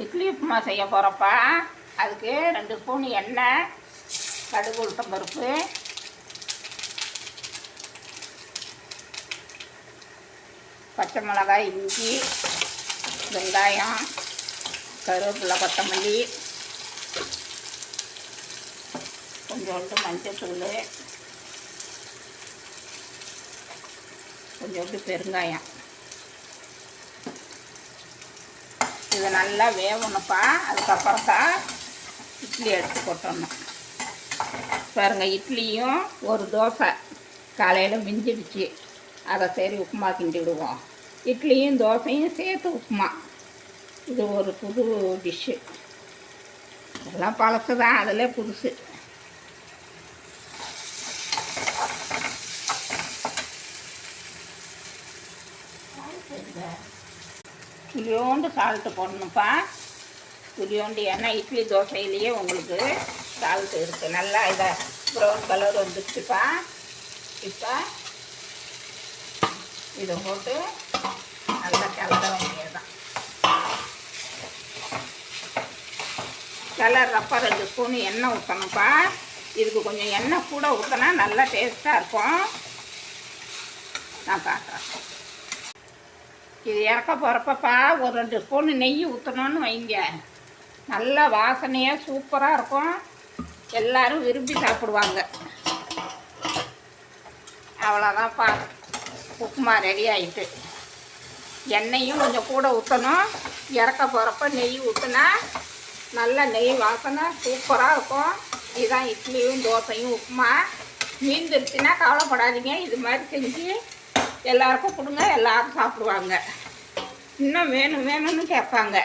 இட்லி உப்புமா செய்ய போகிறப்பா அதுக்கு 2 ஸ்பூன் எண்ணெய், கடுகு, உளுத்தம் பருப்பு, பச்சை மிளகாய், இஞ்சி, வெங்காயம், கருவேப்பிலை, கொத்தமல்லி, கொஞ்சோண்டு மஞ்சள்தூள், கொஞ்சோண்டு பெருங்காயம். இது நல்லா வேகணும்ப்பா. அதுக்கப்புறம் தான் இட்லி எடுத்து கொட்டணும். பாருங்கள், இட்லியும் ஒரு தோசை காலையில் மிஞ்சிடுச்சு. அதை சரி உப்புமா கிண்டி விடுவோம். இட்லியும் தோசையும் சேர்த்து உப்புமா. இது ஒரு புது டிஷ்ஷு. இதெல்லாம் பழசு தான், அதில் புதுசு. துளியோண்டு சால்ட்டு போடணும்ப்பா. துளியோண்டு, ஏன்னா இட்லி தோசையிலேயே உங்களுக்கு சால்ட்டு இருக்குது. நல்லா இதை ப்ரௌன் கலர் வந்துடுச்சுப்பா. இப்போ இதை போட்டு நல்லா கிளற வேண்டியதுதான். கிளறப்ப 2 ஸ்பூன் எண்ணெய் ஊற்றணும்ப்பா. இதுக்கு கொஞ்சம் எண்ணெய் கூட ஊற்றினா நல்லா டேஸ்ட்டாக இருக்கும். நான் காட்டுறேன். இது இறக்க போகிறப்பப்பா ஒரு 2 ஸ்பூன் நெய் ஊற்றணும்னு வைங்க. நல்லா வாசனையாக சூப்பராக இருக்கும். எல்லோரும் விரும்பி சாப்பிடுவாங்க. அவ்வளோதான்ப்பா, உப்புமா ரெடி ஆகிட்டு. எண்ணெயும் கொஞ்சம் கூட ஊற்றணும். இறக்க போகிறப்ப நெய் ஊற்றினா நல்ல நெய் வாசனை சூப்பராக இருக்கும். இதுதான் இட்லியும் தோசையும் உப்புமா. மீந்துருச்சுன்னா கவலைப்படாதீங்க. இது மாதிரி செஞ்சு எல்லாருக்கும் கொடுங்க, எல்லோரும் சாப்பிடுவாங்க. இன்னும் வேணும் வேணும்னு கேட்பாங்க.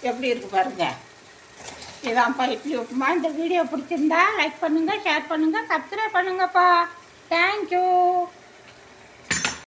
எப்படி இருக்குது பாருங்கள். இதான்ப்பா இட்லி உப்புமா. இந்த வீடியோ பிடிச்சிருந்தா லைக் பண்ணுங்கள், ஷேர் பண்ணுங்கள், சப்ஸ்கிரைப் பண்ணுங்கப்பா. தேங்க்யூ.